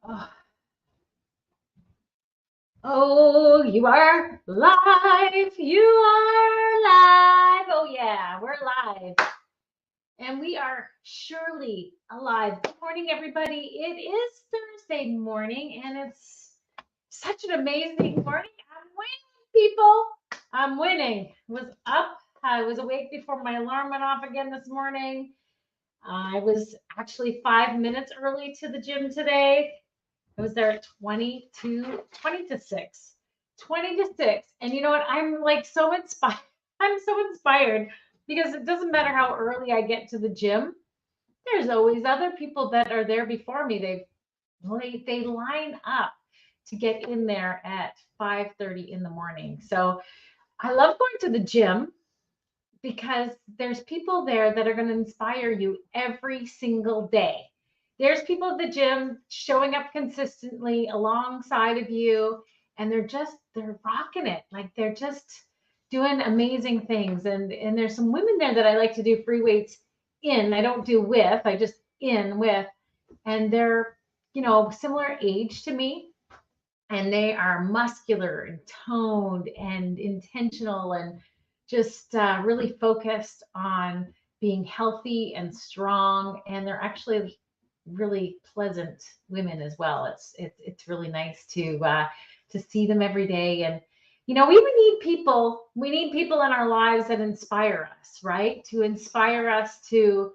Oh, oh, you are live. You are live. Oh, yeah, we're live. And we are surely alive. Good morning, everybody. It is Thursday morning, and it's such an amazing morning. I'm winning, people. I'm winning. Was up. I was awake before my alarm went off again this morning. I was actually 5 minutes early to the gym today. I was there at 20 to 6. 20 to 6. And you know what? I'm like so inspired. I'm so inspired because it doesn't matter how early I get to the gym. There's always other people that are there before me. They line up to get in there at 5:30 in the morning. So I love going to the gym because there's people there that are going to inspire you every single day. There's people at the gym showing up consistently alongside of you, and they're rocking it. Like they're just doing amazing things. And there's some women there that I like to do free weights in. I don't do with, I just in with, and they're, similar age to me, and they are muscular and toned and intentional and just really focused on being healthy and strong. And they're actually really pleasant women as well. It's really nice to see them every day. And we need people in our lives that inspire us, right? To inspire us to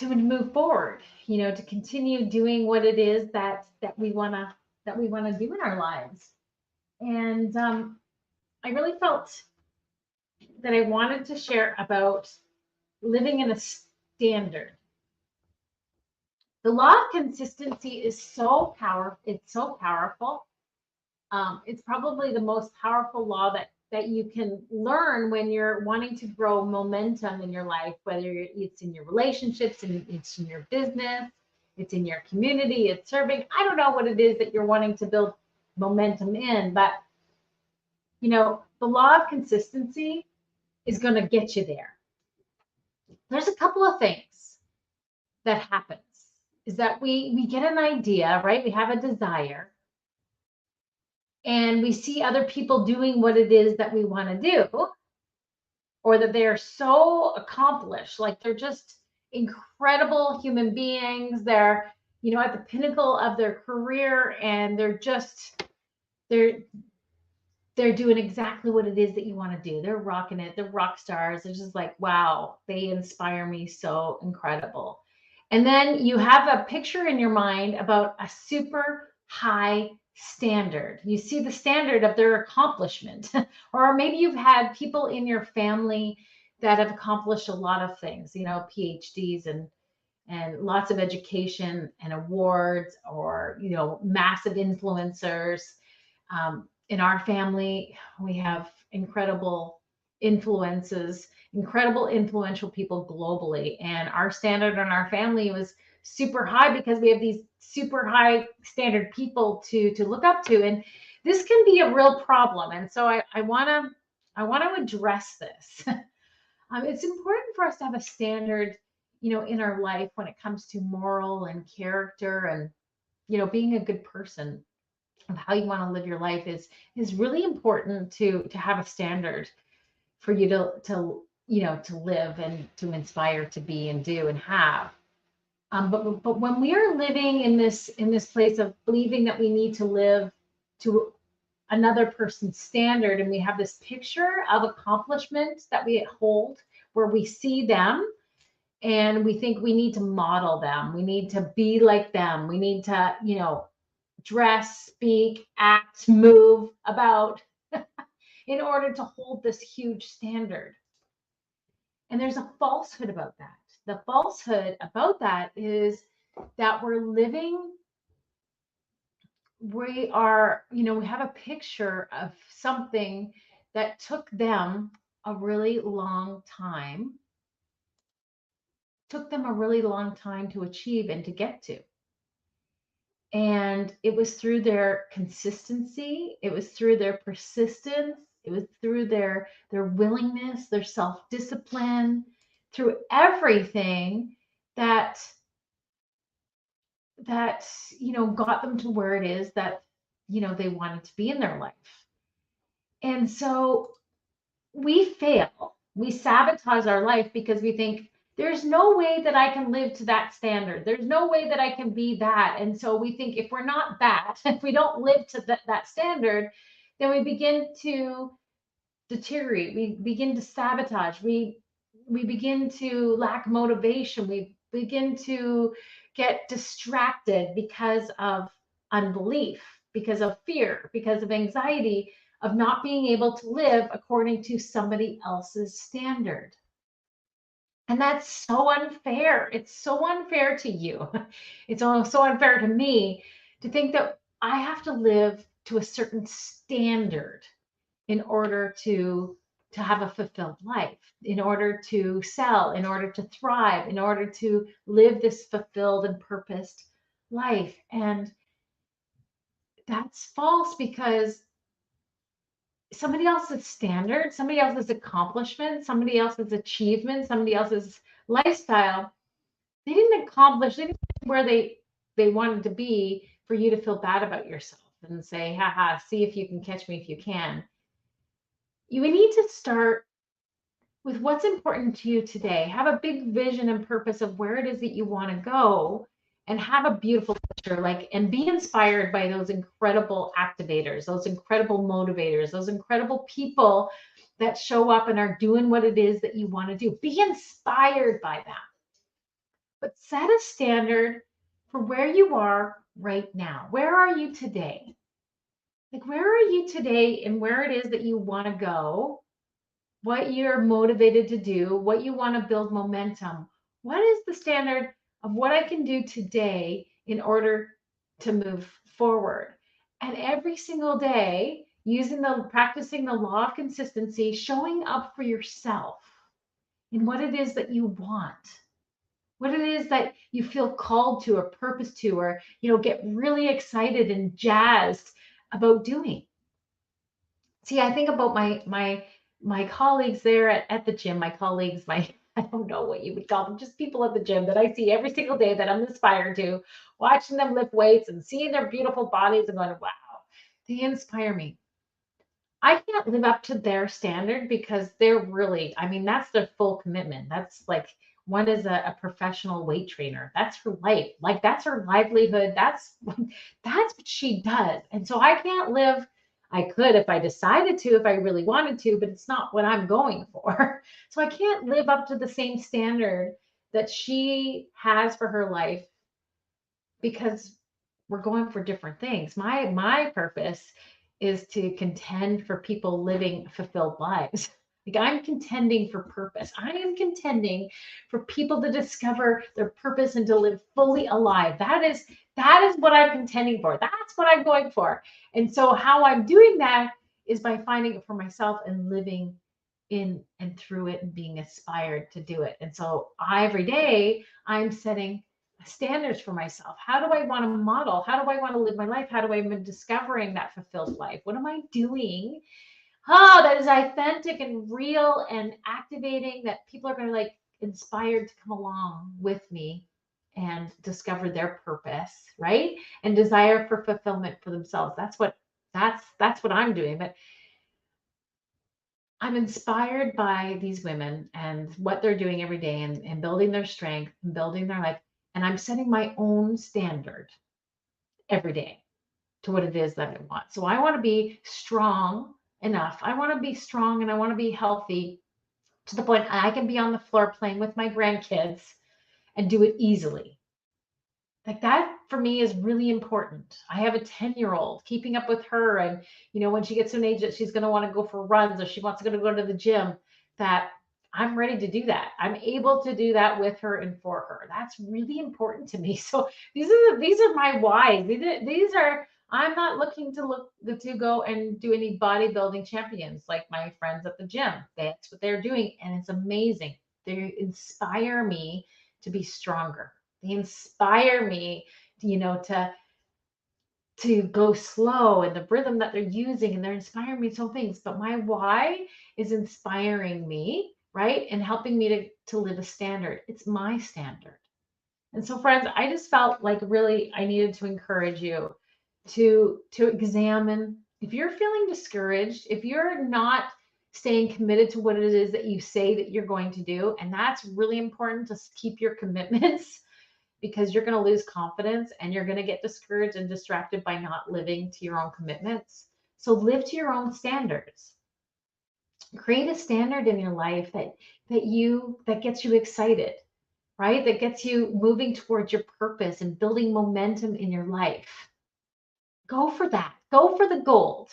move forward, to continue doing what it is that we want to do in our lives. And I really felt that I wanted to share about living in a standard. The law of consistency is so powerful. It's so powerful. It's probably the most powerful law that you can learn when you're wanting to grow momentum in your life, whether it's in your relationships and it's in your business, it's in your community, it's serving. I don't know what it is that you're wanting to build momentum in, but the law of consistency is going to get you there. There's a couple of things that happens is that we get an idea, right? We have a desire, and we see other people doing what it is that we want to do, or that they're so accomplished, like they're just incredible human beings. They're, at the pinnacle of their career, and they're they're doing exactly what it is that you want to do. They're rocking it. They're rock stars. It's just like, wow, they inspire me so incredible. And then you have a picture in your mind about a super high standard. You see the standard of their accomplishment. Or maybe you've had people in your family that have accomplished a lot of things, PhDs and lots of education and awards, or massive influencers. In our family, we have incredible influential people globally, and our standard in our family was super high because we have these super high standard people to look up to. And this can be a real problem, and so I want to address this. It's important for us to have a standard, in our life when it comes to moral and character, and being a good person of how you want to live your life is really important to have a standard for you to live and to inspire to be and do and have. But when we are living in this place of believing that we need to live to another person's standard, and we have this picture of accomplishment that we hold, where we see them and we think we need to model them, we need to be like them, we need to dress, speak, act, move about in order to hold this huge standard. And there's a falsehood about that. The falsehood about that is that we have a picture of something that took them a really long time to achieve and to get to. And it was through their consistency, it was through their persistence, it was through their willingness, their self-discipline, through everything that that, got them to where it is that, they wanted to be in their life. And so we fail. We sabotage our life because we think there's no way that I can live to that standard. There's no way that I can be that. And so we think if we're not that, if we don't live to that standard, then we begin to deteriorate. We begin to sabotage. We begin to lack motivation. We begin to get distracted because of unbelief, because of fear, because of anxiety of not being able to live according to somebody else's standard. And that's so unfair. It's so unfair to you. It's also so unfair to me to think that I have to live to a certain standard in order to have a fulfilled life, in order to sell, in order to thrive, in order to live this fulfilled and purposed life. And that's false because somebody else's standard, somebody else's accomplishment, somebody else's achievement, somebody else's lifestyle, they didn't accomplish, they didn't get where they wanted to be for you to feel bad about yourself and say, haha, see if you can catch me if you can. You need to start with what's important to you today. Have a big vision and purpose of where it is that you want to go and have a beautiful picture, and be inspired by those incredible activators, those incredible motivators, those incredible people that show up and are doing what it is that you want to do. Be inspired by them. But set a standard for where you are right now. Where are you today? Where are you today and where it is that you want to go? What you're motivated to do, what you want to build momentum. What is the standard of what I can do today in order to move forward? And every single day, practicing the law of consistency, showing up for yourself in what it is that you want, what it is that you feel called to or purpose to, or get really excited and jazzed about doing. See, I think about my colleagues there at the gym, my colleagues, I don't know what you would call them, just people at the gym that I see every single day that I'm inspired to, watching them lift weights and seeing their beautiful bodies and going, wow, they inspire me. I can't live up to their standard because they're really, that's their full commitment. That's like one is a professional weight trainer. That's her life. That's her livelihood. That's what she does. And so I can't live. I could if I decided to, if I really wanted to, but it's not what I'm going for. So I can't live up to the same standard that she has for her life because we're going for different things. My purpose is to contend for people living fulfilled lives. I'm contending for purpose. I am contending for people to discover their purpose and to live fully alive. That is what I'm contending for. That's what I'm going for. And so how I'm doing that is by finding it for myself and living in and through it and being inspired to do it. And so every day I'm setting standards for myself. How do I want to model? How do I want to live my life? How do I am discovering that fulfilled life? What am I doing? Oh, that is authentic and real and activating, that people are going to inspired to come along with me and discover their purpose, right? And desire for fulfillment for themselves. That's what I'm doing. But I'm inspired by these women and what they're doing every day and building their strength and building their life. And I'm setting my own standard every day to what it is that I want. So I want to be strong enough. I want to be strong and I want to be healthy to the point I can be on the floor playing with my grandkids and do it easily. That for me is really important. I have a 10-year-old, keeping up with her. And, when she gets to an age that she's going to want to go for runs or she wants to go to the gym, that I'm ready to do that. I'm able to do that with her and for her. That's really important to me. So these are my whys. These are, I'm not looking to go and do any bodybuilding champions like my friends at the gym. That's what they're doing. And it's amazing. They inspire me to be stronger. They inspire me, to go slow and the rhythm that they're using, and they're inspiring me so things. But my why is inspiring me, right? And helping me to live a standard. It's my standard. And so, friends, I just felt like really I needed to encourage you to examine if you're feeling discouraged, if you're not staying committed to what it is that you say that you're going to do, and that's really important to keep your commitments because you're going to lose confidence and you're going to get discouraged and distracted by not living to your own commitments. So live to your own standards. Create a standard in your life that gets you excited, right? That gets you moving towards your purpose and building momentum in your life. Go for that. Go for the gold.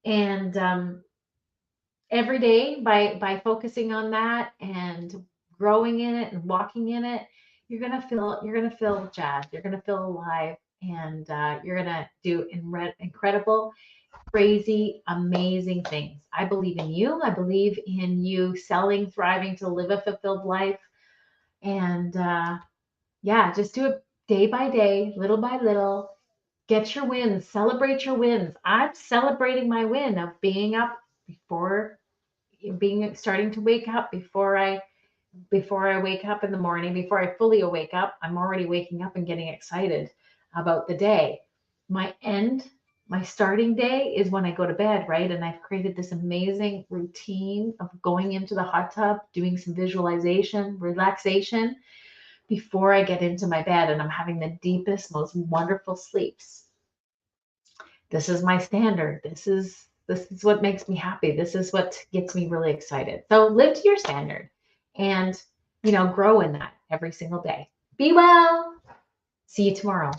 And every day, by focusing on that and growing in it and walking in it, you're gonna feel jazzed. You're gonna feel alive, and you're gonna do incredible, crazy, amazing things. I believe in you. I believe in you selling, thriving to live a fulfilled life. And yeah, just do it day by day, little by little. Get your wins, celebrate your wins. I'm celebrating my win of being up before starting to wake up before I wake up in the morning, before I fully wake up. I'm already waking up and getting excited about the day. My starting day is when I go to bed, right? And I've created this amazing routine of going into the hot tub, doing some visualization, relaxation before I get into my bed, and I'm having the deepest, most wonderful sleeps. This is my standard. This is what makes me happy. This is what gets me really excited. So live to your standard and grow in that every single day. Be well. See you tomorrow.